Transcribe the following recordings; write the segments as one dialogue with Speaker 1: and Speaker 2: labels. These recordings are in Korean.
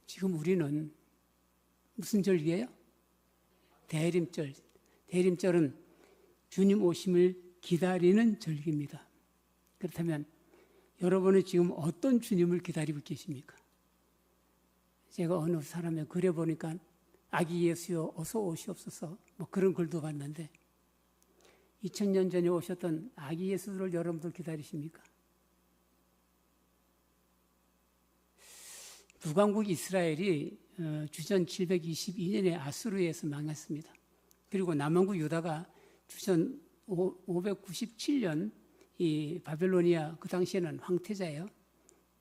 Speaker 1: 지금 우리는 무슨 절기예요? 대림절. 대림절은 주님 오심을 기다리는 절기입니다. 그렇다면 여러분은 지금 어떤 주님을 기다리고 계십니까? 제가 어느 사람의 글에 보니까 아기 예수여 어서 오시옵소서 뭐 그런 글도 봤는데 2000년 전에 오셨던 아기 예수를 여러분들 기다리십니까? 북왕국 이스라엘이 주전 722년에 아수르에서 망했습니다. 그리고 남왕국 유다가 주전 597년 이 바벨로니아, 그 당시에는 황태자예요.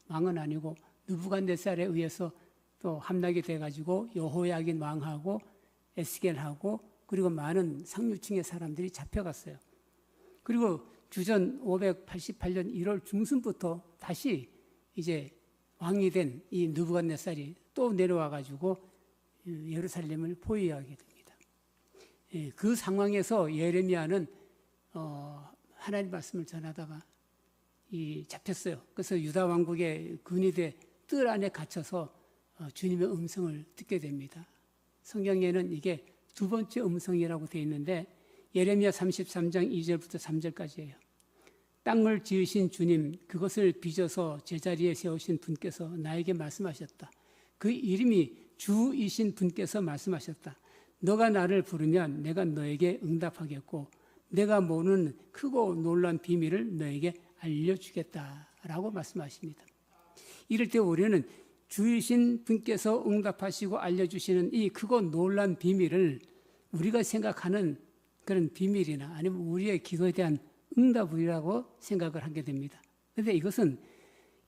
Speaker 1: 왕은 아니고 느부갓네살에 의해서 또 함락이 돼가지고 여호야긴 왕하고 에스겔하고 그리고 많은 상류층의 사람들이 잡혀갔어요. 그리고 주전 588년 1월 중순부터 다시 이제 왕이 된 이 느부갓네살이 또 내려와가지고 예루살렘을 포위하게 됩니다. 그 상황에서 예레미야는 하나님 말씀을 전하다가 잡혔어요. 그래서 유다 왕국의 근위대 뜰 안에 갇혀서 주님의 음성을 듣게 됩니다. 성경에는 이게 두 번째 음성이라고 되어 있는데 예레미야 33장 2절부터 3절까지예요. 땅을 지으신 주님, 그것을 빚어서 제자리에 세우신 분께서 나에게 말씀하셨다. 그 이름이 주이신 분께서 말씀하셨다. 너가 나를 부르면 내가 너에게 응답하겠고 내가 모르는 크고 놀라운 비밀을 너에게 알려주겠다라고 말씀하십니다. 이럴 때 우리는 주이신 분께서 응답하시고 알려주시는 이 크고 놀라운 비밀을 우리가 생각하는 그런 비밀이나 아니면 우리의 기도에 대한 응답이라고 생각을 하게 됩니다. 그런데 이것은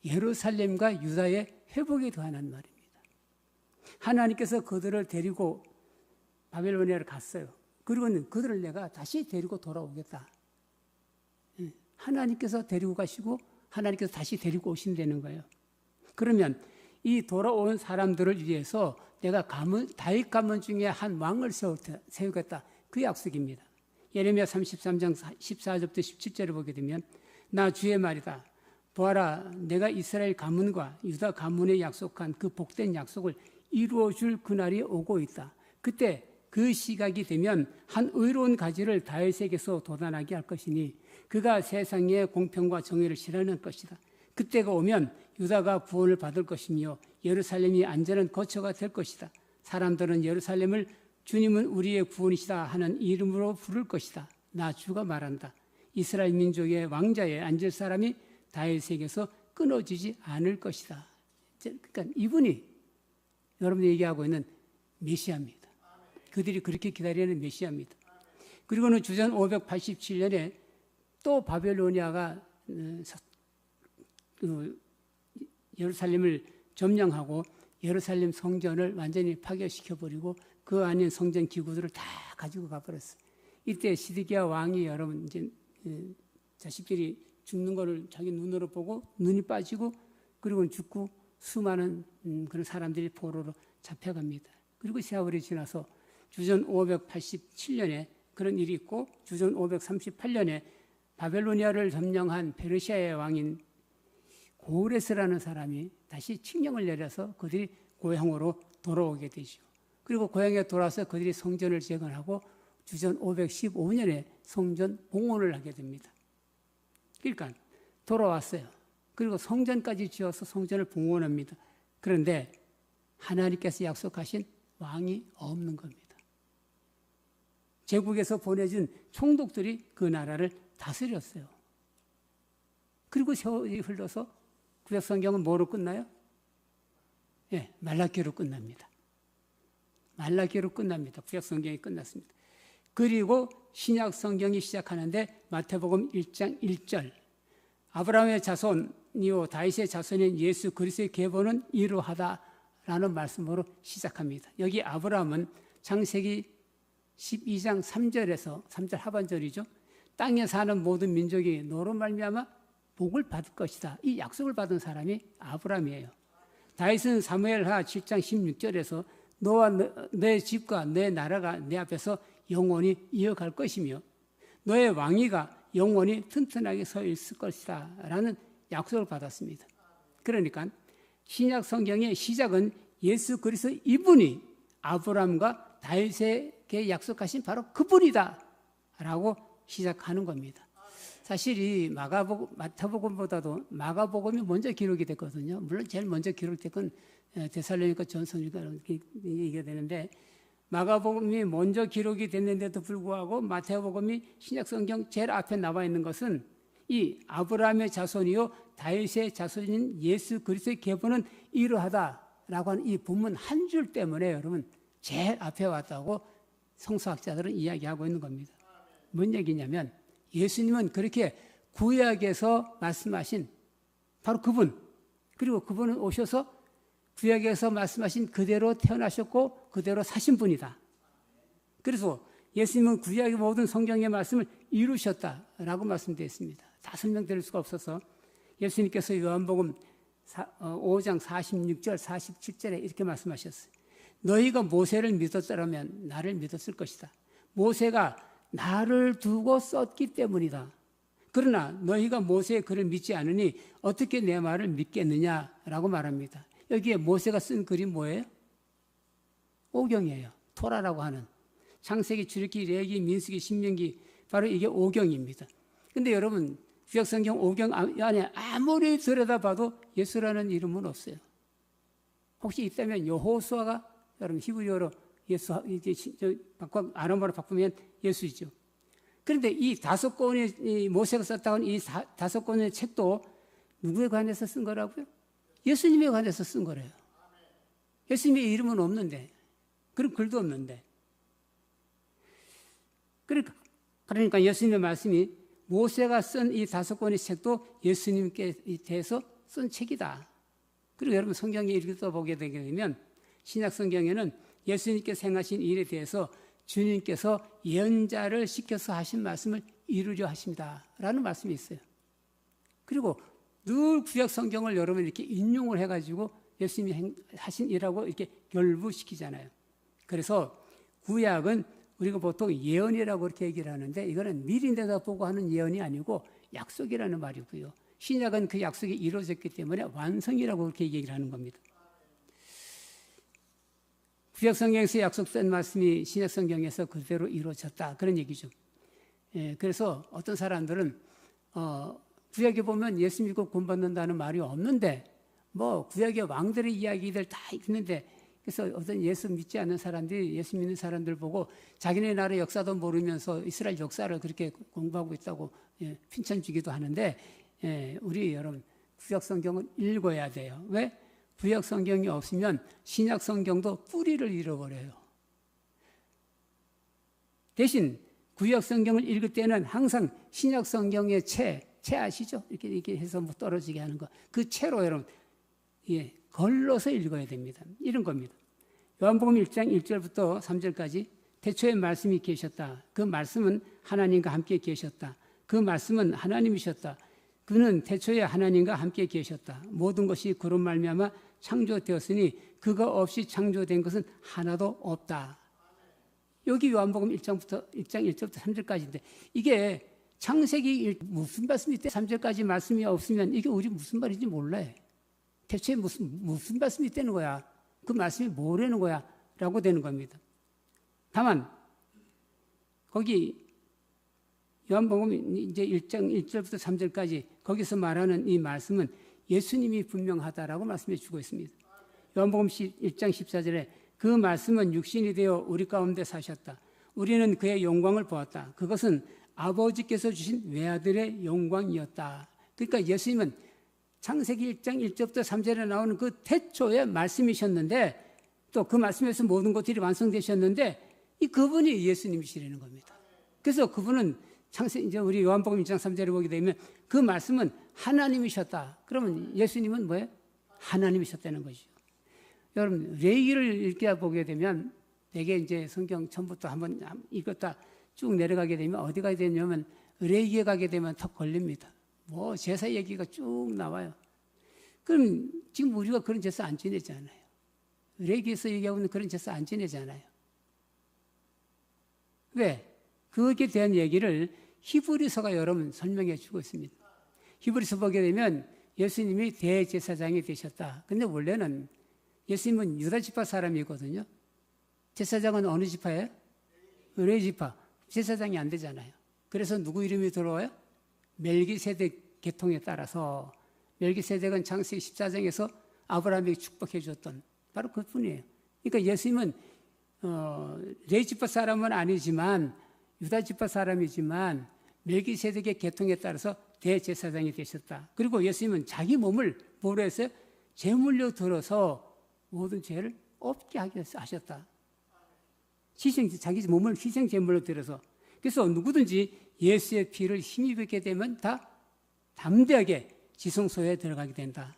Speaker 1: 예루살렘과 유다의 회복에 더하는 말입니다. 하나님께서 그들을 데리고 바벨로니아를 갔어요. 그리고는 그들을 내가 다시 데리고 돌아오겠다. 하나님께서 데리고 가시고 하나님께서 다시 데리고 오신다는 거예요. 그러면 이 돌아온 사람들을 위해서 내가 다윗 가문 중에 한 왕을 세우겠다. 그 약속입니다. 예레미야 33장 14절부터 17절을 보게 되면 나 주의 말이다. 보아라, 내가 이스라엘 가문과 유다 가문에 약속한 그 복된 약속을 이루어 줄 그날이 오고 있다. 그때 그 시각이 되면 한 의로운 가지를 다윗에게서 돋아나게 할 것이니 그가 세상에 공평과 정의를 실현할 것이다. 그때가 오면 유다가 구원을 받을 것이며 예루살렘이 안전한 거처가 될 것이다. 사람들은 예루살렘을 주님은 우리의 구원이시다 하는 이름으로 부를 것이다. 나 주가 말한다. 이스라엘 민족의 왕자에 앉을 사람이 다윗에게서 끊어지지 않을 것이다. 그러니까 이분이 여러분이 얘기하고 있는 메시아입니다. 그들이 그렇게 기다리는 메시아입니다. 그리고는 주전 587년에 또 바벨로니아가 예루살렘을 점령하고 예루살렘 성전을 완전히 파괴시켜버리고 그 안에 성전 기구들을 다 가지고 가버렸어요. 이때 시드기야 왕이 여러분 이제 자식들이 죽는 것을 자기 눈으로 보고 눈이 빠지고 그리고 죽고 수많은 그런 사람들이 포로로 잡혀갑니다. 그리고 세월이 지나서 주전 587년에 그런 일이 있고 주전 538년에 바벨로니아를 점령한 페르시아의 왕인 고레스라는 사람이 다시 칙령을 내려서 그들이 고향으로 돌아오게 되죠. 그리고 고향에 돌아와서 그들이 성전을 재건하고 주전 515년에 성전 봉헌을 하게 됩니다. 그러니까 돌아왔어요. 그리고 성전까지 지어서 성전을 봉헌합니다. 그런데 하나님께서 약속하신 왕이 없는 겁니다. 제국에서 보내준 총독들이 그 나라를 다스렸어요. 그리고 세월이 흘러서 구약 성경은 뭐로 끝나요? 말라기로 끝납니다. 말라기로 끝납니다. 구약 성경이 끝났습니다. 그리고 신약 성경이 시작하는데 마태복음 1장 1절 아브라함의 자손이요 다윗의 자손인 예수 그리스도의 계보는 이러하다라는 말씀으로 시작합니다. 여기 아브라함은 창세기 12장 3절에서 3절 하반절이죠. 땅에 사는 모든 민족이 너로 말미암아 복을 받을 것이다. 이 약속을 받은 사람이 아브라함이에요. 다윗은 사무엘하 7장 16절에서 너와 내 집과 내 나라가 내 앞에서 영원히 이어갈 것이며 너의 왕위가 영원히 튼튼하게 서 있을 것이다 라는 약속을 받았습니다. 그러니까 신약 성경의 시작은 예수 그리스도 이분이 아브라함과 다윗에게 약속하신 바로 그분이다 라고 시작하는 겁니다. 사실 이 마태복음보다도 마가복음이 먼저 기록이 됐거든요. 물론 제일 먼저 기록된 건 데살로니가 전서니까 이렇게 얘기가 되는데, 마가복음이 먼저 기록이 됐는데도 불구하고 마태복음이 신약성경 제일 앞에 나와 있는 것은 이 아브라함의 자손이요 다윗의 자손인 예수 그리스도의 계보는 이러하다라고 하는 이 본문 한 줄 때문에 여러분 제일 앞에 왔다고 성서학자들은 이야기하고 있는 겁니다. 뭔 얘기냐면 예수님은 그렇게 구약에서 말씀하신 바로 그분, 그리고 그분은 오셔서 구약에서 말씀하신 그대로 태어나셨고 그대로 사신 분이다. 그래서 예수님은 구약의 모든 성경의 말씀을 이루셨다라고 말씀되어 있습니다. 다 설명드릴 수가 없어서 예수님께서 요한복음 5장 46절 47절에 이렇게 말씀하셨어요. 너희가 모세를 믿었더라면 나를 믿었을 것이다. 모세가 나를 두고 썼기 때문이다. 그러나 너희가 모세의 글을 믿지 않으니 어떻게 내 말을 믿겠느냐라고 말합니다. 여기에 모세가 쓴 글이 뭐예요? 오경이에요. 토라라고 하는 창세기, 출애굽기, 레위기, 민수기, 신명기, 바로 이게 오경입니다. 근데 여러분 구약성경 오경 안에 아무리 들여다봐도 예수라는 이름은 없어요. 혹시 있다면 여호수아가 여러분 히브리어로 예수, 이제 아람어로 바꾸면 예수이죠. 그런데 이 5권의 이 모세가 썼다고 하는 이 5권의 책도 누구에 관해서 쓴 거라고요? 예수님에 관해서 쓴 거래요. 예수님의 이름은 없는데, 그런 글도 없는데. 그러니까 예수님의 말씀이 모세가 쓴 이 5권의 책도 예수님께 대해서 쓴 책이다. 그리고 여러분 성경에 읽어보게 되게 되면 신약 성경에는 예수님께서 행하신 일에 대해서 주님께서 예언자를 시켜서 하신 말씀을 이루려 하십니다 라는 말씀이 있어요. 그리고 늘 구약 성경을 여러분 이렇게 인용을 해가지고 예수님이 하신 일하고 이렇게 결부시키잖아요. 그래서 구약은 우리가 보통 예언이라고 그렇게 얘기를 하는데 이거는 미리 내다보고 하는 예언이 아니고 약속이라는 말이고요. 신약은 그 약속이 이루어졌기 때문에 완성이라고 그렇게 얘기를 하는 겁니다. 구약 성경에서 약속된 말씀이 신약 성경에서 그대로 이루어졌다 그런 얘기죠. 그래서 어떤 사람들은 구약에 보면 예수 믿고 구원받는다는 말이 없는데 뭐 구약의 왕들의 이야기들 다 있는데, 그래서 어떤 예수 믿지 않는 사람들이 예수 믿는 사람들 보고 자기네 나라 역사도 모르면서 이스라엘 역사를 그렇게 공부하고 있다고 핀찬 주기도 하는데, 우리 여러분 구약 성경을 읽어야 돼요. 왜? 구약 성경이 없으면 신약 성경도 뿌리를 잃어버려요. 대신 구약 성경을 읽을 때는 항상 신약 성경의 채 아시죠? 이렇게 해서 뭐 떨어지게 하는 거. 그 채로 여러분 걸러서 읽어야 됩니다. 이런 겁니다. 요한복음 1장 1절부터 3절까지 태초에 말씀이 계셨다. 그 말씀은 하나님과 함께 계셨다. 그 말씀은 하나님이셨다. 그는 태초에 하나님과 함께 계셨다. 모든 것이 그로 말미암아 창조되었으니 그거 없이 창조된 것은 하나도 없다. 여기 요한복음 1장 1절부터 3절까지인데 이게 창세기 무슨 말씀이 있대? 3절까지 말씀이 없으면 이게 우리 무슨 말인지 몰라요. 대체 무슨 말씀이 있다는 거야? 그 말씀이 뭐라는 거야? 라고 되는 겁니다. 다만 거기 요한복음 이제 1장 1절부터 3절까지 거기서 말하는 이 말씀은 예수님이 분명하다라고 말씀해 주고 있습니다. 요한복음 1장 14절에 그 말씀은 육신이 되어 우리 가운데 사셨다. 우리는 그의 영광을 보았다. 그것은 아버지께서 주신 외아들의 영광이었다. 그러니까 예수님은 창세기 1장 1절부터 3절에 나오는 그 태초의 말씀이셨는데 또 그 말씀에서 모든 것들이 완성되셨는데 이 그분이 예수님이시라는 겁니다. 그래서 그분은 이제 우리 요한복음 1장 3절에 보게 되면 그 말씀은 하나님이셨다. 그러면 예수님은 뭐예요? 하나님이셨다는 것이죠. 여러분 레위기를 읽게 보게 되면 되게 이제 성경 처음부터 한번 읽었다 쭉 내려가게 되면 어디 가게 되냐면 레위기에 가게 되면 턱 걸립니다. 뭐 제사 얘기가 쭉 나와요. 그럼 지금 우리가 그런 제사 안 지내잖아요. 레위기에서 얘기하고 있는 그런 제사 안 지내잖아요. 왜? 그것에 대한 얘기를 히브리서가 여러분 설명해 주고 있습니다. 히브리서 보게 되면 예수님이 대제사장이 되셨다. 근데 원래는 예수님은 유다 지파 사람이거든요. 제사장은 어느 지파예요? 레위 지파. 제사장이 안 되잖아요. 그래서 누구 이름이 들어와요? 멜기세덱 계통에 따라서 멜기세덱은 창세기 14장에서 아브라함에게 축복해 줬던 바로 그분이에요. 그러니까 예수님은 레위 지파 사람은 아니지만 유다 지파 사람이지만 멜기세덱의 계통에 따라서 대제사장이 되셨다. 그리고 예수님은 자기 몸을 뭐로 했어요? 제물로 들어서 모든 죄를 없게 하셨다. 자기 몸을 희생 제물로 들어서. 그래서 누구든지 예수의 피를 힘입게 되면 다 담대하게 지성소에 들어가게 된다.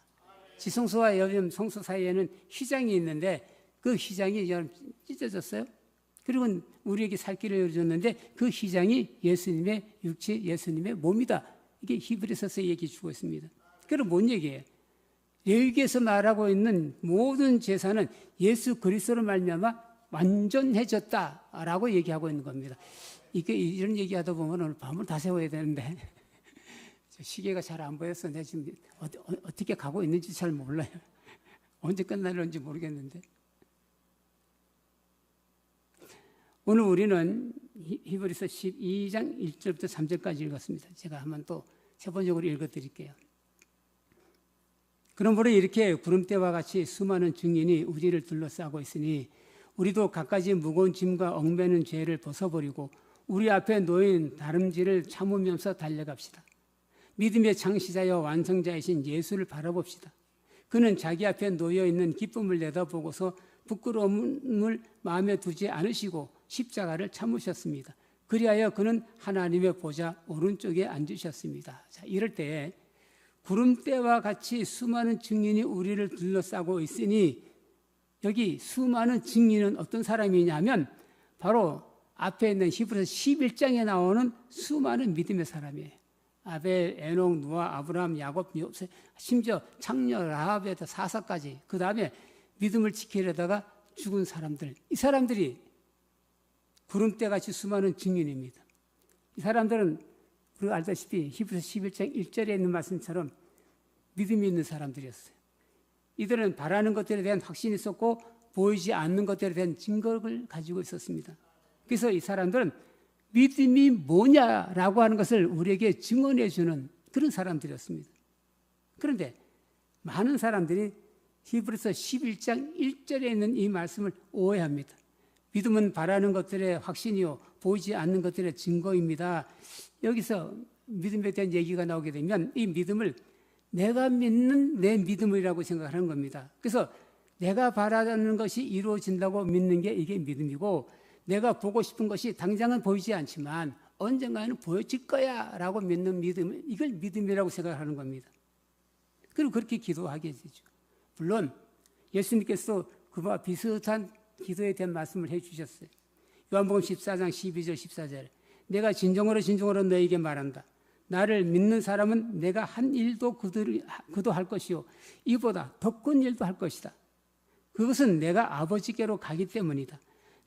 Speaker 1: 지성소와 여름 성소 사이에는 휘장이 있는데 그 휘장이 찢어졌어요. 그리고 우리에게 살 길을 열어줬는데 그 휘장이 예수님의 육체, 예수님의 몸이다. 이게 히브리서서 얘기해 주고 있습니다. 그럼 뭔 얘기예요? 레위기에서 말하고 있는 모든 제사는 예수 그리스도로 말미암아 완전해졌다라고 얘기하고 있는 겁니다. 이런 얘기하다 보면 오늘 밤을 다 세워야 되는데 시계가 잘 안 보여서 내가 지금 어떻게 가고 있는지 잘 몰라요. 언제 끝나는지 모르겠는데. 오늘 우리는 히브리서 12장 1절부터 3절까지 읽었습니다. 제가 한번 또 세번적으로 읽어드릴게요. 그러므로 이렇게 구름대와 같이 수많은 증인이 우리를 둘러싸고 있으니 우리도 갖가지 무거운 짐과 얽매는 죄를 벗어버리고 우리 앞에 놓인 다름질을 참으면서 달려갑시다. 믿음의 창시자여 완성자이신 예수를 바라봅시다. 그는 자기 앞에 놓여있는 기쁨을 내다보고서 부끄러움을 마음에 두지 않으시고 십자가를 참으셨습니다. 그리하여 그는 하나님의 보좌 오른쪽에 앉으셨습니다. 자, 이럴 때 구름대와 같이 수많은 증인이 우리를 둘러싸고 있으니 여기 수많은 증인은 어떤 사람이냐면 바로 앞에 있는 히브리서 11장에 나오는 수많은 믿음의 사람이에요. 아벨, 에녹, 노아, 아브라함, 야곱, 요셉, 심지어 창녀 라합에다 사사까지, 그 다음에 믿음을 지키려다가 죽은 사람들, 이 사람들이 구름대같이 수많은 증인입니다. 이 사람들은 우리가 알다시피 히브리서 11장 1절에 있는 말씀처럼 믿음이 있는 사람들이었어요. 이들은 바라는 것들에 대한 확신이 있었고 보이지 않는 것들에 대한 증거를 가지고 있었습니다. 그래서 이 사람들은 믿음이 뭐냐라고 하는 것을 우리에게 증언해 주는 그런 사람들이었습니다. 그런데 많은 사람들이 히브리서 11장 1절에 있는 이 말씀을 오해합니다. 믿음은 바라는 것들의 확신이요 보이지 않는 것들의 증거입니다. 여기서 믿음에 대한 얘기가 나오게 되면 이 믿음을 내가 믿는 내 믿음이라고 생각하는 겁니다. 그래서 내가 바라는 것이 이루어진다고 믿는 게 이게 믿음이고 내가 보고 싶은 것이 당장은 보이지 않지만 언젠가는 보여질 거야 라고 믿는 믿음, 이걸 믿음이라고 생각하는 겁니다. 그리고 그렇게 기도하게 되죠. 물론 예수님께서 그와 비슷한 기도에 대한 말씀을 해주셨어요. 요한복음 14장 12절 14절 내가 진정으로 너에게 말한다. 나를 믿는 사람은 내가 한 일도 그도 할 것이요 이보다 더 큰 일도 할 것이다. 그것은 내가 아버지께로 가기 때문이다.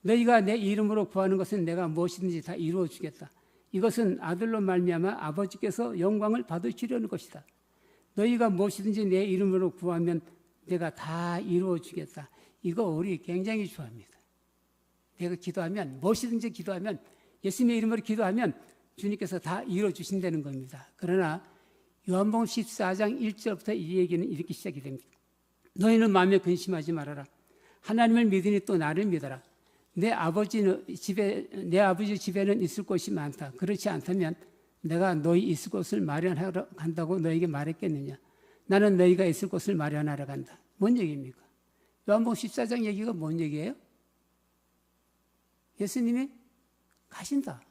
Speaker 1: 너희가 내 이름으로 구하는 것은 내가 무엇이든지 다 이루어 주겠다. 이것은 아들로 말미암아 아버지께서 영광을 받으시려는 것이다. 너희가 무엇이든지 내 이름으로 구하면 내가 다 이루어 주겠다. 이거 우리 굉장히 좋아합니다. 내가 기도하면 무엇이든지 기도하면 예수님의 이름으로 기도하면 주님께서 다 이루어 주신다는 겁니다. 그러나 요한복음 14장 1절부터 이 얘기는 이렇게 시작이 됩니다. 너희는 마음에 근심하지 말아라. 하나님을 믿으니 또 나를 믿어라. 내 아버지 집에는 있을 곳이 많다. 그렇지 않다면 내가 너희 있을 곳을 마련하러 간다고 너에게 말했겠느냐. 나는 너희가 있을 곳을 마련하러 간다. 뭔 얘기입니까? 요한복음 14장 얘기가 뭔 얘기예요? 예수님이 가신다.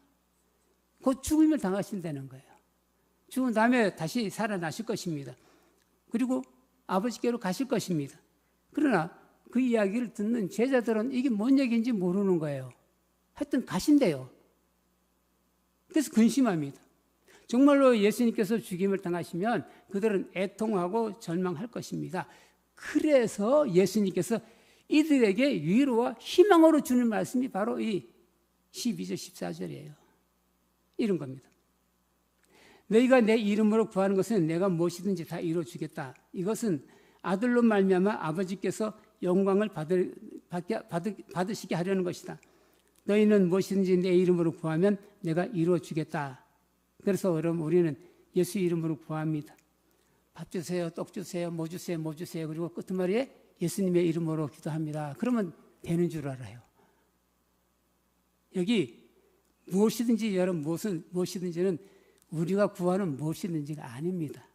Speaker 1: 곧 죽음을 당하신다는 거예요. 죽은 다음에 다시 살아나실 것입니다. 그리고 아버지께로 가실 것입니다. 그러나 그 이야기를 듣는 제자들은 이게 뭔 얘기인지 모르는 거예요. 하여튼 가신대요. 그래서 근심합니다. 정말로 예수님께서 죽임을 당하시면 그들은 애통하고 절망할 것입니다. 그래서 예수님께서 이들에게 위로와 희망으로 주는 말씀이 바로 이 12절 14절이에요. 이런 겁니다. 너희가 내 이름으로 구하는 것은 내가 무엇이든지 다 이루어주겠다. 이것은 아들로 말미암아 아버지께서 영광을 받으시게 하려는 것이다. 너희는 무엇이든지 내 이름으로 구하면 내가 이루어주겠다. 그래서 여러분 우리는 예수 이름으로 구합니다. 밥 주세요, 떡 주세요, 뭐 주세요, 뭐 주세요. 그리고 끝말에 예수님의 이름으로 기도합니다. 그러면 되는 줄 알아요. 여기 무엇이든지 여러분 무엇이든지는 우리가 구하는 무엇이든지가 아닙니다.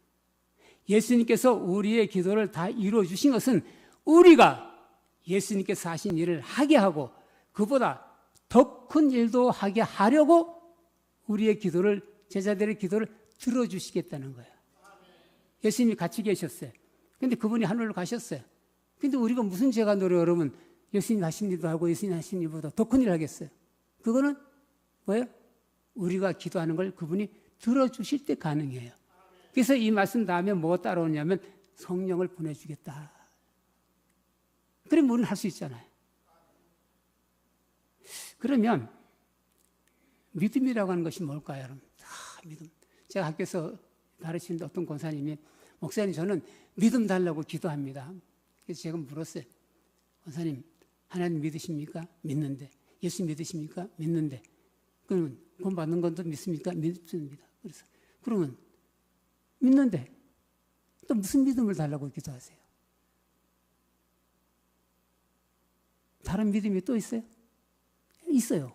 Speaker 1: 예수님께서 우리의 기도를 다 이루어 주신 것은 우리가 예수님께서 하신 일을 하게 하고 그보다 더 큰 일도 하게 하려고 우리의 기도를 제자들의 기도를 들어주시겠다는 거예요. 예수님이 같이 계셨어요. 근데 그분이 하늘로 가셨어요. 근데 우리가 무슨 죄가 노려 여러분 예수님 하신 일도 하고 예수님 하신 일보다 더 큰 일을 하겠어요. 그거는 뭐예요? 우리가 기도하는 걸 그분이 들어주실 때 가능해요. 그래서 이 말씀 다음에 뭐가 따라오냐면 성령을 보내주겠다. 그러면 우리는 할 수 있잖아요. 그러면 믿음이라고 하는 것이 뭘까요, 여러분? 믿음. 제가 학교에서 가르치는데 어떤 권사님이 목사님 저는 믿음 달라고 기도합니다. 그래서 제가 물었어요. 권사님 하나님 믿으십니까? 믿는데. 예수 믿으십니까? 믿는데. 그러면 구원 받는 것도 믿습니까? 믿습니다. 그래서 그러면 믿는데 또 무슨 믿음을 달라고 기도하세요? 다른 믿음이 또 있어요? 있어요.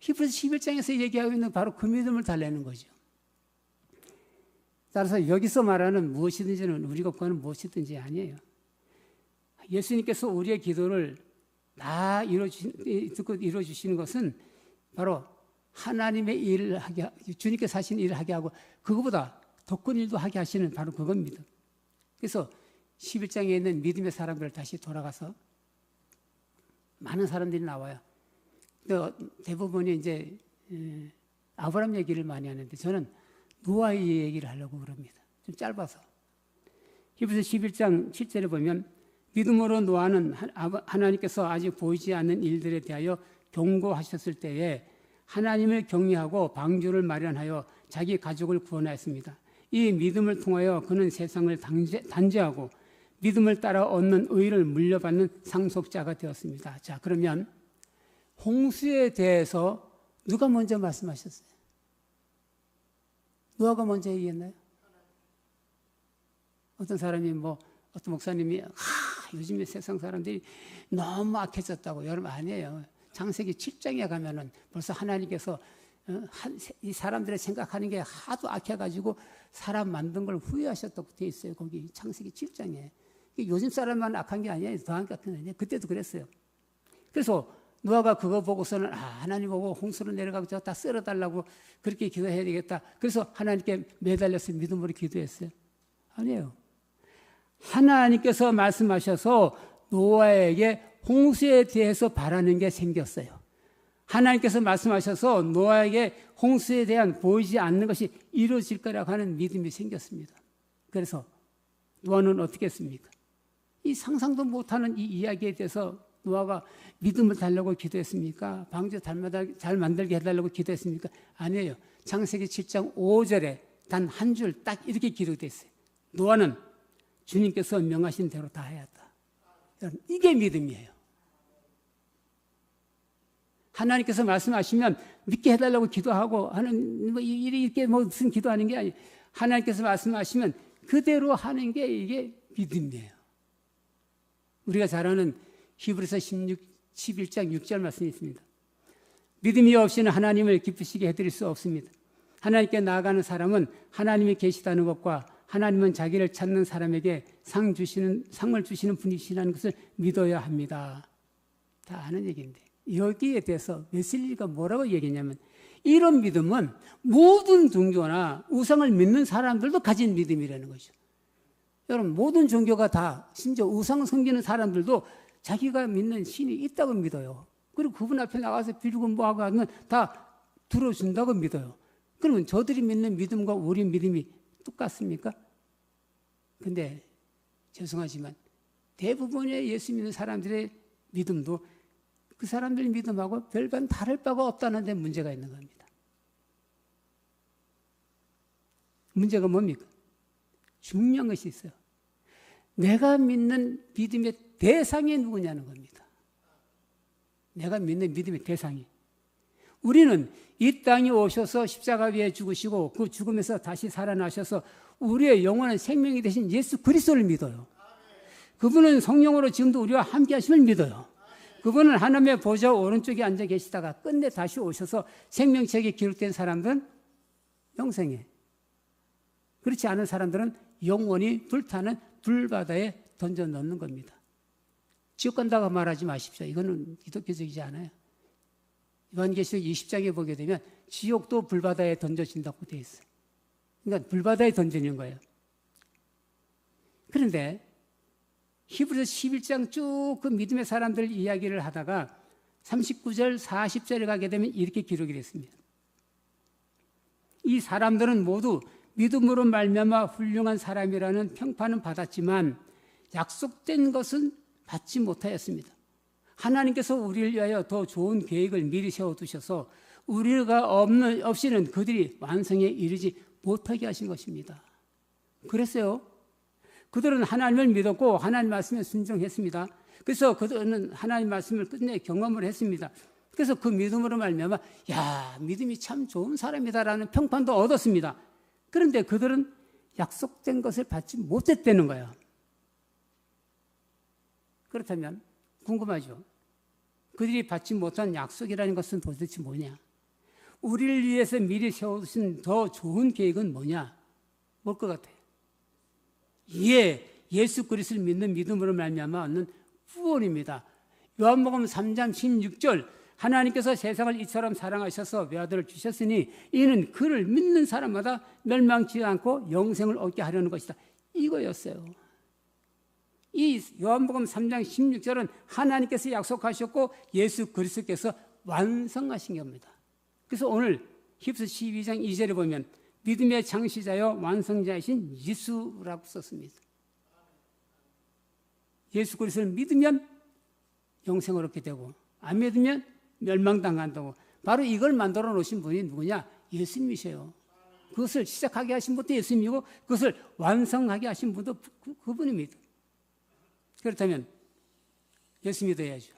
Speaker 1: 히브리서 11장에서 얘기하고 있는 바로 그 믿음을 달라는 거죠. 따라서 여기서 말하는 무엇이든지는 우리가 구하는 무엇이든지 아니에요. 예수님께서 우리의 기도를 다 이루어주시는 것은 바로 하나님의 일을 하게, 주님께서 하신 일을 하게 하고 그거보다 더 큰 일도 하게 하시는 바로 그겁니다. 그래서 11장에 있는 믿음의 사람들을 다시 돌아가서 많은 사람들이 나와요. 대부분이 이제 아브라함 얘기를 많이 하는데 저는 노아의 얘기를 하려고 그럽니다. 좀 짧아서. 히브리서 11장 7절에 보면 믿음으로 노아는 하나님께서 아직 보이지 않는 일들에 대하여 경고하셨을 때에 하나님을 경외하고 방주를 마련하여 자기 가족을 구원하였습니다. 이 믿음을 통하여 그는 세상을 단죄하고 믿음을 따라 얻는 의를 물려받는 상속자가 되었습니다. 자, 그러면 홍수에 대해서 누가 먼저 말씀하셨어요? 노아가 먼저 얘기했나요? 어떤 사람이 어떤 목사님이 요즘에 세상 사람들이 너무 악해졌다고. 여러분 아니에요. 창세기 7장에 가면은 벌써 하나님께서 이 사람들의 생각하는 게 하도 악해가지고 사람 만든 걸 후회하셨다고 되어 있어요. 거기 창세기 7장에. 요즘 사람만 악한 게 아니에요. 더 악한 게 아니에요. 그때도 그랬어요. 그래서 노아가 그거 보고서는 하나님 보고 홍수로 내려가고 저 다 쓸어달라고 그렇게 기도해야 되겠다. 그래서 하나님께 매달려서 믿음으로 기도했어요. 아니에요. 하나님께서 말씀하셔서 노아에게 홍수에 대해서 바라는 게 생겼어요. 하나님께서 말씀하셔서 노아에게 홍수에 대한 보이지 않는 것이 이루어질 거라고 하는 믿음이 생겼습니다. 그래서 노아는 어떻게 했습니까? 이 상상도 못하는 이 이야기에 대해서 노아가 믿음을 달라고 기도했습니까? 방주 잘 만들게 해달라고 기도했습니까? 아니에요. 창세기 7장 5절에 단 한 줄 딱 이렇게 기록되어 있어요. 노아는 주님께서 명하신 대로 다 해야했다. 이게 믿음이에요. 하나님께서 말씀하시면 믿게 해달라고 기도하고 하는 이렇게 무슨 기도하는 게 아니에요. 하나님께서 말씀하시면 그대로 하는 게 이게 믿음이에요. 우리가 잘 아는 히브리서 11장 6절 말씀이 있습니다. 믿음이 없이는 하나님을 기쁘시게 해드릴 수 없습니다. 하나님께 나아가는 사람은 하나님이 계시다는 것과 하나님은 자기를 찾는 사람에게 상을 주시는 분이시라는 것을 믿어야 합니다. 다 아는 얘기인데 여기에 대해서 웨슬리가 뭐라고 얘기했냐면 이런 믿음은 모든 종교나 우상을 믿는 사람들도 가진 믿음이라는 거죠. 여러분 모든 종교가 다 심지어 우상 섬기는 사람들도 자기가 믿는 신이 있다고 믿어요. 그리고 그분 앞에 나가서 비르고 뭐하고 하면 다 들어준다고 믿어요. 그러면 저들이 믿는 믿음과 우리 믿음이 똑같습니까? 근데 죄송하지만 대부분의 예수 믿는 사람들의 믿음도 그 사람들 믿음하고 별반 다를 바가 없다는 데 문제가 있는 겁니다. 문제가 뭡니까? 중요한 것이 있어요. 내가 믿는 믿음의 대상이 누구냐는 겁니다. 내가 믿는 믿음의 대상이. 우리는 이 땅에 오셔서 십자가 위에 죽으시고 그 죽음에서 다시 살아나셔서 우리의 영원한 생명이 되신 예수 그리스도를 믿어요. 그분은 성령으로 지금도 우리와 함께 하심을 믿어요. 그분은 하나님의 보좌 오른쪽에 앉아 계시다가 끝내 다시 오셔서 생명책에 기록된 사람들은 영생에, 그렇지 않은 사람들은 영원히 불타는 불바다에 던져 넣는 겁니다. 지옥 간다고 말하지 마십시오. 이거는 기독교적이지 않아요. 요한계시록 20장에 보게 되면 지옥도 불바다에 던져진다고 되어 있어요. 그러니까 불바다에 던지는 거예요. 그런데 히브리서 11장 쭉 그 믿음의 사람들 이야기를 하다가 39절, 40절에 가게 되면 이렇게 기록이 됐습니다. 이 사람들은 모두 믿음으로 말미암아 훌륭한 사람이라는 평판은 받았지만 약속된 것은 받지 못하였습니다. 하나님께서 우리를 위하여 더 좋은 계획을 미리 세워두셔서 우리가 없이는 그들이 완성에 이르지 못하게 하신 것입니다. 그랬어요. 그들은 하나님을 믿었고 하나님 말씀에 순종했습니다. 그래서 그들은 하나님 말씀을 끝내 경험을 했습니다. 그래서 그 믿음으로 말미암아 야, 믿음이 참 좋은 사람이다라는 평판도 얻었습니다. 그런데 그들은 약속된 것을 받지 못했다는 거예요. 그렇다면 궁금하죠? 그들이 받지 못한 약속이라는 것은 도대체 뭐냐? 우리를 위해서 미리 세워두신 더 좋은 계획은 뭐냐? 뭘 것 같아요? 예수 그리스도를 믿는 믿음으로 말미암아 얻는 구원입니다. 요한복음 3장 16절 하나님께서 세상을 이처럼 사랑하셔서 외아들을 주셨으니 이는 그를 믿는 사람마다 멸망치 않고 영생을 얻게 하려는 것이다. 이거였어요. 이 요한복음 3장 16절은 하나님께서 약속하셨고 예수 그리스도께서 완성하신 겁니다. 그래서 오늘 히브리서 12장 2절에 보면 믿음의 창시자여 완성자이신 예수라고 썼습니다. 예수 그리스도를 믿으면 영생을 얻게 되고 안 믿으면 멸망당한다고. 바로 이걸 만들어 놓으신 분이 누구냐? 예수님이세요. 그것을 시작하게 하신 분도 예수님이고 그것을 완성하게 하신 분도 그분입니다. 그렇다면 예수 믿어야죠.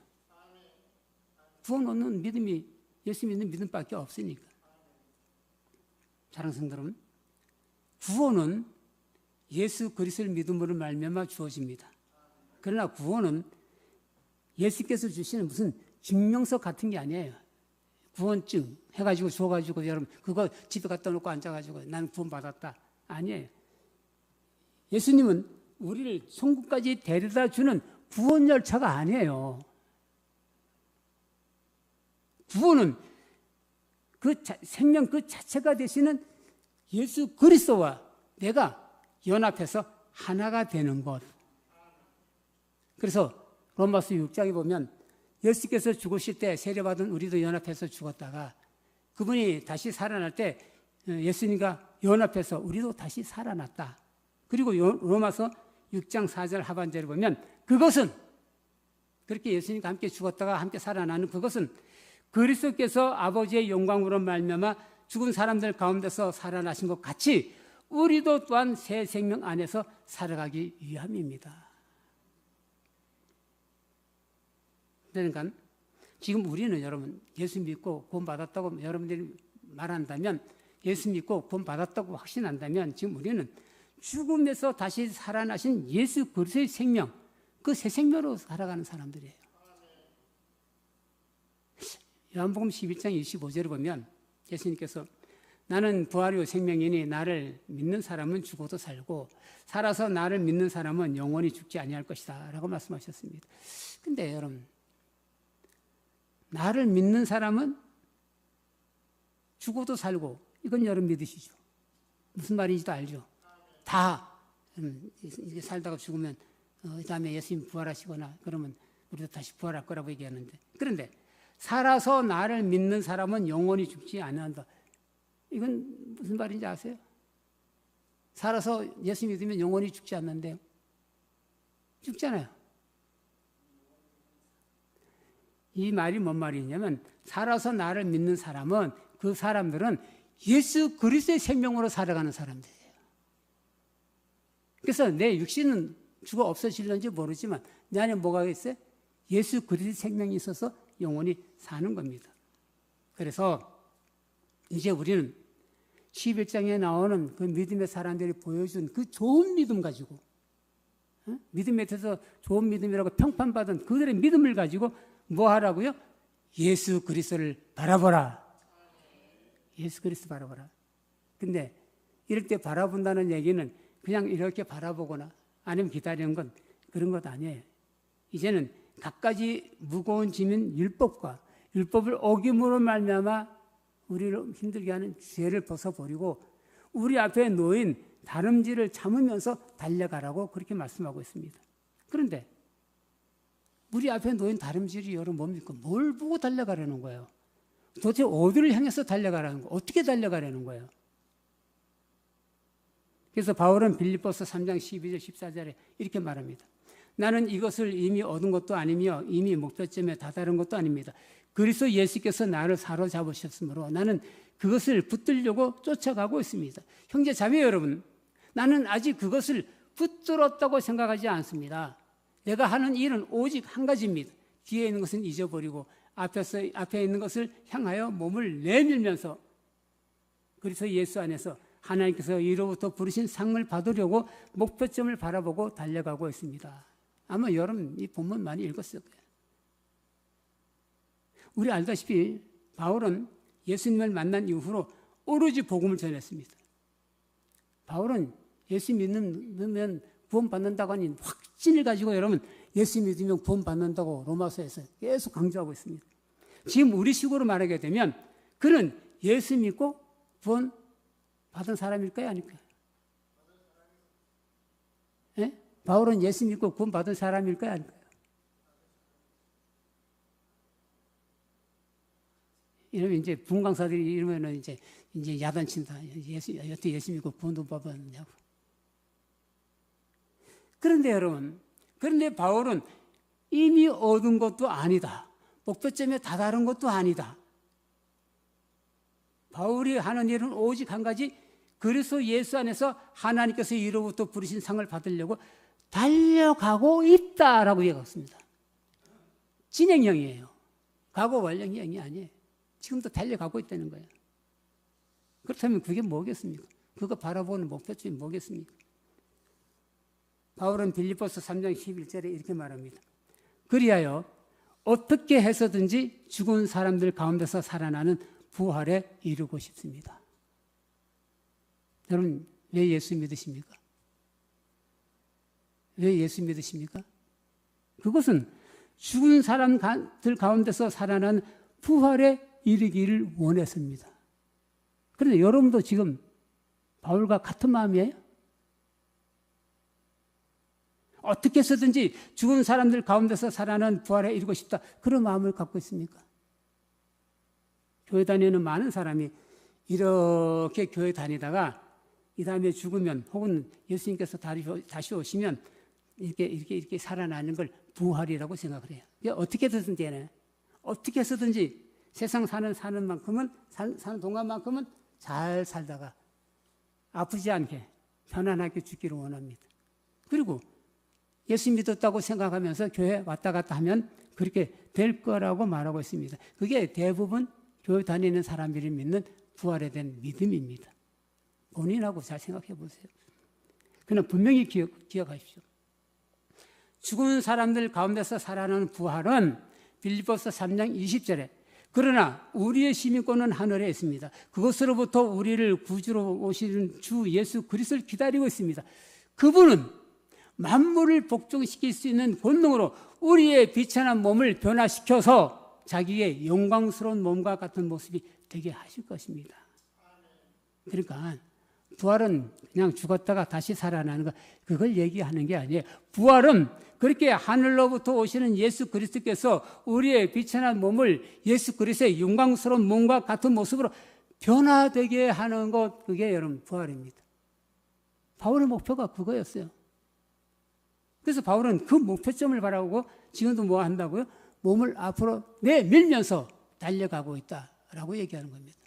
Speaker 1: 구원 얻는 믿음이 예수 믿는 믿음밖에 없으니까. 사랑하는 성도들, 구원은 예수 그리스도를 믿음으로 말미암아 주어집니다. 그러나 구원은 예수께서 주시는 무슨 증명서 같은 게 아니에요. 구원증 해가지고 줘가지고 여러분 그거 집에 갖다 놓고 앉아가지고 나는 구원받았다. 아니에요. 예수님은 우리를 천국까지 데려다 주는 구원 열차가 아니에요. 구원은 그 생명 그 자체가 되시는 예수 그리스도와 내가 연합해서 하나가 되는 것. 그래서 로마서 6장에 보면 예수께서 죽으실 때 세례받은 우리도 연합해서 죽었다가 그분이 다시 살아날 때 예수님과 연합해서 우리도 다시 살아났다. 그리고 로마서 6장 4절 하반절에 보면 그것은 그렇게 예수님과 함께 죽었다가 함께 살아나는 그것은 그리스도께서 아버지의 영광으로 말미암아 죽은 사람들 가운데서 살아나신 것 같이 우리도 또한 새 생명 안에서 살아가기 위함입니다. 그러니까 지금 우리는 여러분 예수 믿고 구원받았다고 여러분들이 말한다면 예수 믿고 구원받았다고 확신한다면 지금 우리는 죽음에서 다시 살아나신 예수 그리스도의 생명 그 새 생명으로 살아가는 사람들이에요. 요한복음 11장 25절을 보면 예수님께서 나는 부활이요 생명이니 나를 믿는 사람은 죽어도 살고 살아서 나를 믿는 사람은 영원히 죽지 아니할 것이다 라고 말씀하셨습니다. 근데 여러분 나를 믿는 사람은 죽어도 살고 이건 여러분 믿으시죠? 무슨 말인지도 알죠? 다 이렇게 살다가 죽으면 그다음에 예수님 부활하시거나 그러면 우리도 다시 부활할 거라고 얘기하는데 그런데 살아서 나를 믿는 사람은 영원히 죽지 않는다. 이건 무슨 말인지 아세요? 살아서 예수 믿으면 영원히 죽지 않는데요. 죽잖아요. 이 말이 뭔 말이냐면 살아서 나를 믿는 사람은 그 사람들은 예수 그리스도의 생명으로 살아가는 사람들이에요. 그래서 내 육신은 죽어 없어질는지 모르지만 내 안에 뭐가 있어요? 예수 그리스도의 생명이 있어서 영원히 사는 겁니다. 그래서 이제 우리는 11장에 나오는 그 믿음의 사람들이 보여준 그 좋은 믿음 가지고, 믿음에 대해서 좋은 믿음이라고 평판받은 그들의 믿음을 가지고 뭐 하라고요? 예수 그리스도를 바라보라. 예수 그리스도 바라보라. 근데 이럴 때 바라본다는 얘기는 그냥 이렇게 바라보거나 아니면 기다리는 건 그런 것 아니에요. 이제는 갖가지 무거운 짐인 율법과 율법을 어김으로 말미암아 우리를 힘들게 하는 죄를 벗어버리고 우리 앞에 놓인 다름질을 참으면서 달려가라고 그렇게 말씀하고 있습니다. 그런데 우리 앞에 놓인 다름질이 여러분 뭡니까? 뭘 보고 달려가라는 거예요? 도대체 어디를 향해서 달려가라는 거예요? 어떻게 달려가라는 거예요? 그래서 바울은 빌립보서 3장 12절 14절에 이렇게 말합니다. 나는 이것을 이미 얻은 것도 아니며 이미 목표점에 다다른 것도 아닙니다. 그리스도 예수께서 나를 사로잡으셨으므로 나는 그것을 붙들려고 쫓아가고 있습니다. 형제 자매 여러분, 나는 아직 그것을 붙들었다고 생각하지 않습니다. 내가 하는 일은 오직 한 가지입니다. 뒤에 있는 것은 잊어버리고 앞에 있는 것을 향하여 몸을 내밀면서 그리스도 예수 안에서 하나님께서 이로부터 부르신 상을 받으려고 목표점을 바라보고 달려가고 있습니다. 아마 여러분 이 본문 많이 읽었을 거예요. 우리 알다시피 바울은 예수님을 만난 이후로 오로지 복음을 전했습니다. 바울은 예수 믿으면 구원받는다고 하니 확신을 가지고 여러분 예수 믿으면 구원받는다고 로마서에서 계속 강조하고 있습니다. 지금 우리식으로 말하게 되면 그는 예수 믿고 구원받은 사람일까요? 아닐까요? 예? 바울은 예수 믿고 구원받은 사람일까요? 아닐까요? 이러면 이제 분강사들이 이러면은 이제 야단친다. 여태 예수 믿고 구원도 받았느냐고. 그런데 여러분, 바울은 이미 얻은 것도 아니다. 목표점에 다다른 것도 아니다. 바울이 하는 일은 오직 한 가지, 그리스도 예수 안에서 하나님께서 이로부터 부르신 상을 받으려고 달려가고 있다라고 얘기했습니다. 진행형이에요. 과거 완료형이 아니에요. 지금도 달려가고 있다는 거예요. 그렇다면 그게 뭐겠습니까? 그거 바라보는 목표점이 뭐겠습니까? 바울은 빌립보서 3장 11절에 이렇게 말합니다. 그리하여 어떻게 해서든지 죽은 사람들 가운데서 살아나는 부활에 이르고 싶습니다. 여러분 왜 예수 믿으십니까? 왜 예수 믿으십니까? 그것은 죽은 사람들 가운데서 살아나는 부활에 이르기를 원했습니다. 그런데 여러분도 지금 바울과 같은 마음이에요? 어떻게 해서든지 죽은 사람들 가운데서 살아나는 부활에 이르고 싶다. 그런 마음을 갖고 있습니까? 교회 다니는 많은 사람이 이렇게 교회 다니다가 이 다음에 죽으면 혹은 예수님께서 다시 오시면 이렇게 살아나는 걸 부활이라고 생각을 해요. 어떻게 해서든지 해요. 어떻게 해서든지 세상 사는 동안만큼은 잘 살다가 아프지 않게 편안하게 죽기를 원합니다. 그리고 예수 믿었다고 생각하면서 교회 왔다 갔다 하면 그렇게 될 거라고 말하고 있습니다. 그게 대부분 교회 다니는 사람들이 믿는 부활에 대한 믿음입니다. 본인하고 잘 생각해 보세요. 그러나 분명히 기억하십시오. 죽은 사람들 가운데서 살아나는 부활은 빌립보서 3장 20절에 그러나 우리의 시민권은 하늘에 있습니다. 그것으로부터 우리를 구주로 오시는 주 예수 그리스도를 기다리고 있습니다. 그분은 만물을 복종시킬 수 있는 권능으로 우리의 비천한 몸을 변화시켜서 자기의 영광스러운 몸과 같은 모습이 되게 하실 것입니다. 그러니까 부활은 그냥 죽었다가 다시 살아나는 거 그걸 얘기하는 게 아니에요. 부활은 그렇게 하늘로부터 오시는 예수 그리스도께서 우리의 비천한 몸을 예수 그리스도의 영광스러운 몸과 같은 모습으로 변화되게 하는 것, 그게 여러분 부활입니다. 바울의 목표가 그거였어요. 그래서 바울은 그 목표점을 바라보고 지금도 뭐 한다고요? 몸을 앞으로 내밀면서 달려가고 있다라고 얘기하는 겁니다.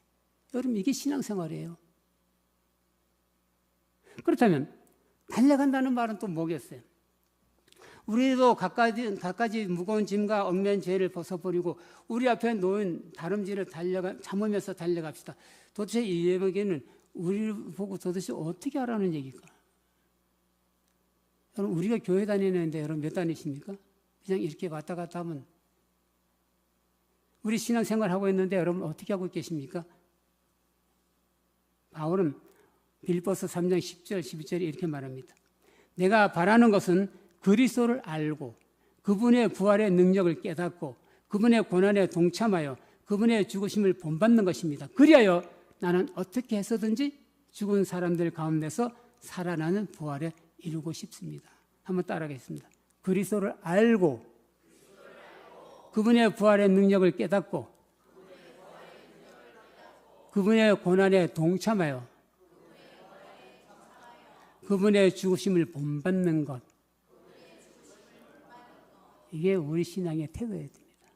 Speaker 1: 여러분 이게 신앙생활이에요. 그렇다면 달려간다는 말은 또 뭐겠어요? 우리도 갖가지 무거운 짐과 얽매인 죄를 벗어버리고 우리 앞에 놓인 다름질을 참으면서 달려갑시다. 도대체 이 예배는 우리를 보고 도대체 어떻게 하라는 얘기일까? 여러분, 우리가 교회 다니는데 여러분 몇 다니십니까? 그냥 이렇게 왔다 갔다 하면 우리 신앙생활 하고 있는데 여러분 어떻게 하고 계십니까? 바울은 빌립보서 3장 10절 12절에 이렇게 말합니다. 내가 바라는 것은 그리스도를 알고 그분의 부활의 능력을 깨닫고 그분의 고난에 동참하여 그분의 죽으심을 본받는 것입니다. 그리하여 나는 어떻게 해서든지 죽은 사람들 가운데서 살아나는 부활에 이루고 싶습니다. 한번 따라하겠습니다. 그리스도를 알고 그분의 부활의 능력을 깨닫고 그분의 고난에 동참하여 그분의 죽으심을 본받는 것. 이게 우리 신앙의 태도여야 됩니다.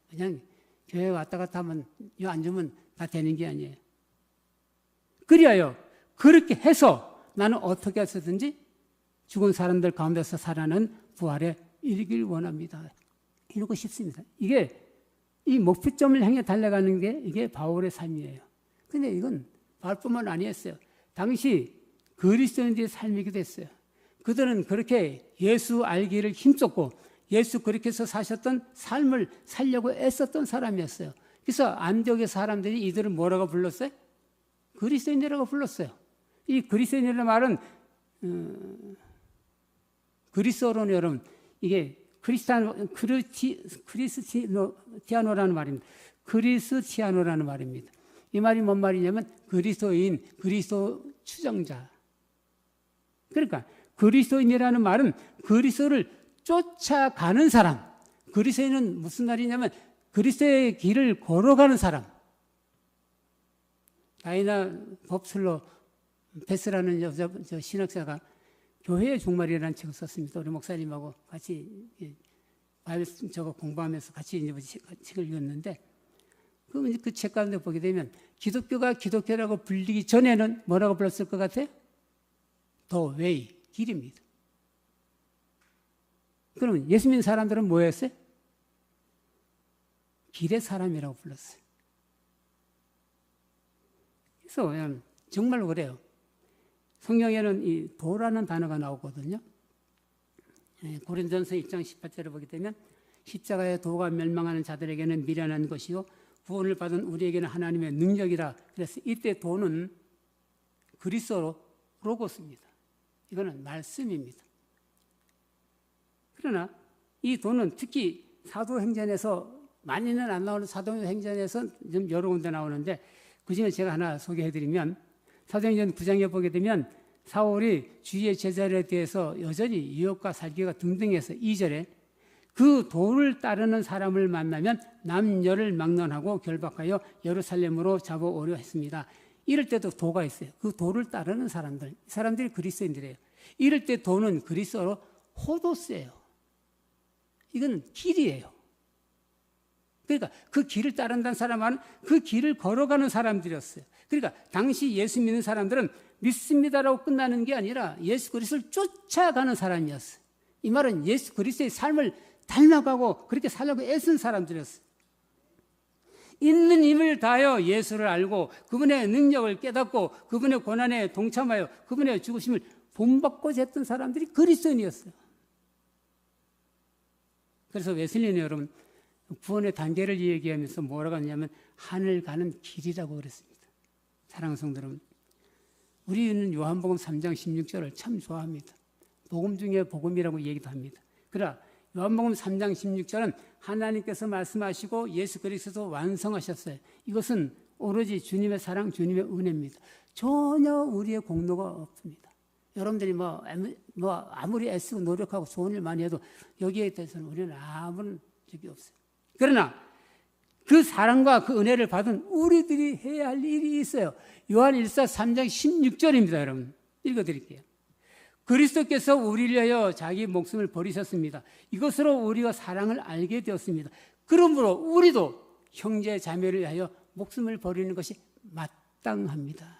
Speaker 1: 그냥 교회 왔다 갔다 하면 요 앉으면 다 되는 게 아니에요. 그리하여 그렇게 해서 나는 어떻게 해서든지 죽은 사람들 가운데서 살아나는 부활에 이르길 원합니다. 이루고 싶습니다. 이게 이 목표점을 향해 달려가는 게 이게 바울의 삶이에요. 근데 이건 바울뿐만 아니었어요. 당시 그리스도인들의 삶이기도 했어요. 그들은 그렇게 예수 알기를 힘썼고 예수 그렇게 해서 사셨던 삶을 살려고 애썼던 사람이었어요. 그래서 안디옥의 사람들이 이들을 뭐라고 불렀어요? 그리스도인이라고 불렀어요. 이 그리스도인이라는 말은 그리스어로는 여러분 이게 크리스티아노라는 말입니다. 크리스티아노라는 말입니다. 이 말이 뭔 말이냐면 그리스도인, 그리스도 추종자. 그러니까 그리스도인이라는 말은 그리스도를 쫓아가는 사람. 그리스도인은 무슨 말이냐면 그리스도의 길을 걸어가는 사람. 다이나 법슬러 베스라는 여자 신학자가 교회의 종말이라는 책을 썼습니다. 우리 목사님하고 같이 저거 공부하면서 같이 이제 책을 읽었는데 그 책 가운데 보게 되면 기독교가 기독교라고 불리기 전에는 뭐라고 불렀을 것 같아요? The way, 길입니다. 그러면 예수 믿는 사람들은 뭐였어요? 길의 사람이라고 불렀어요. 그래서 정말로 그래요. 성경에는 이 도라는 단어가 나오거든요. 고린도전서 1장 18절을 보게 되면 십자가의 도가 멸망하는 자들에게는 미련한 것이요 구원을 받은 우리에게는 하나님의 능력이라. 그래서 이때 도는 그리스어로 로고스입니다. 이거는 말씀입니다. 그러나 이 도는 특히 사도행전에서 많이는 안 나오는 사도행전에서 좀 여러 군데 나오는데 그중에 제가 하나 소개해드리면 사도행전 9장에 보게 되면 사울이 주의 제자들에 대해서 여전히 유혹과 살기가 등등해서 2절에 그 도를 따르는 사람을 만나면 남녀를 막론하고 결박하여 예루살렘으로 잡아오려 했습니다. 이럴 때도 도가 있어요. 그 도를 따르는 사람들, 이 사람들이 그리스도인들이에요. 이럴 때 도는 그리스어로 호도스예요. 이건 길이에요. 그러니까 그 길을 따른다는 사람은 그 길을 걸어가는 사람들이었어요. 그러니까 당시 예수 믿는 사람들은 믿습니다라고 끝나는 게 아니라 예수 그리스도를 쫓아가는 사람이었어요. 이 말은 예수 그리스도의 삶을 닮아가고 그렇게 살려고 애쓴 사람들이었어요. 있는 힘을 다하여 예수를 알고 그분의 능력을 깨닫고 그분의 고난에 동참하여 그분의 죽으심을 본받고자 했던 사람들이 그리스도인이었어요. 그래서 웨슬리는 여러분 구원의 단계를 얘기하면서 뭐라고 하냐면 하늘 가는 길이라고 그랬습니다. 사랑하는 성도 여러분, 우리는 요한복음 3장 16절을 참 좋아합니다. 복음 중에 복음이라고 얘기도 합니다. 그러나 요한복음 3장 16절은 하나님께서 말씀하시고 예수 그리스도 완성하셨어요. 이것은 오로지 주님의 사랑, 주님의 은혜입니다. 전혀 우리의 공로가 없습니다. 여러분들이 아무리 애쓰고 노력하고 좋은 일 많이 해도 여기에 대해서는 우리는 아무런 적이 없어요. 그러나 그 사랑과 그 은혜를 받은 우리들이 해야 할 일이 있어요. 요한 1서 3장 16절입니다. 여러분 읽어드릴게요. 그리스도께서 우리를 위하여 자기 목숨을 버리셨습니다. 이것으로 우리가 사랑을 알게 되었습니다. 그러므로 우리도 형제 자매를 위하여 목숨을 버리는 것이 마땅합니다.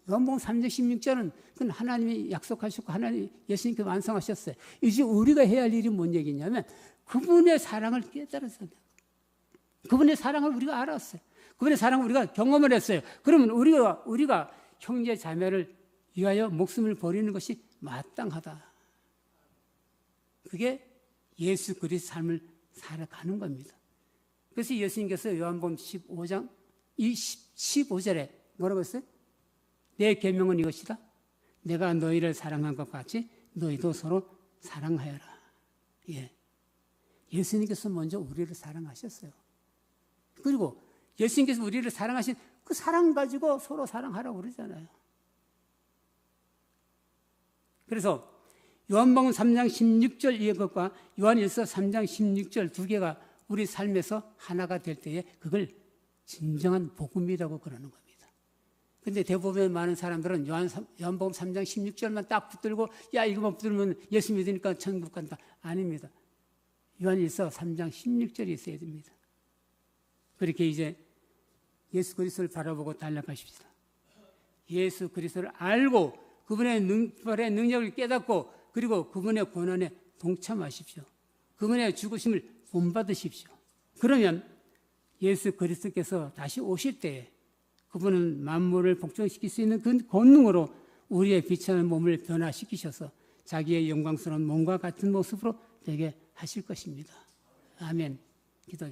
Speaker 1: 요한복음 3장 16절은 그건 하나님이 약속하셨고 하나님 예수님께서 완성하셨어요. 이제 우리가 해야 할 일이 뭔 얘기냐면 그분의 사랑을 깨달았어요. 그분의 사랑을 우리가 알았어요. 그분의 사랑을 우리가 경험을 했어요. 그러면 우리가 형제 자매를 위하여 목숨을 버리는 것이 마땅하다. 그게 예수 그리스도의 삶을 살아가는 겁니다. 그래서 예수님께서 요한복음 15장 15절에 뭐라고 했어요? 내 계명은 이것이다. 내가 너희를 사랑한 것 같이 너희도 서로 사랑하여라. 예. 예수님께서 먼저 우리를 사랑하셨어요. 그리고 예수님께서 우리를 사랑하신 그 사랑 가지고 서로 사랑하라고 그러잖아요. 그래서 요한복음 3장 16절 이것과 요한일서 3장 16절 두 개가 우리 삶에서 하나가 될 때에 그걸 진정한 복음이라고 그러는 겁니다. 근데 대부분의 많은 사람들은 요한복음 3장 16절만 딱 붙들고 야 이거만 붙들면 예수 믿으니까 천국 간다. 아닙니다. 요한일서 3장 16절이 있어야 됩니다. 그렇게 이제 예수 그리스도를 바라보고 달려가십시다. 예수 그리스도를 알고 그분의 능력을 깨닫고 그리고 그분의 고난에 동참하십시오. 그분의 죽으심을 본받으십시오. 그러면 예수 그리스도께서 다시 오실 때에 그분은 만물을 복종시킬 수 있는 그 권능으로 우리의 비천한 몸을 변화시키셔서 자기의 영광스러운 몸과 같은 모습으로 되게 하실 것입니다. 아멘. 기도하겠습니다.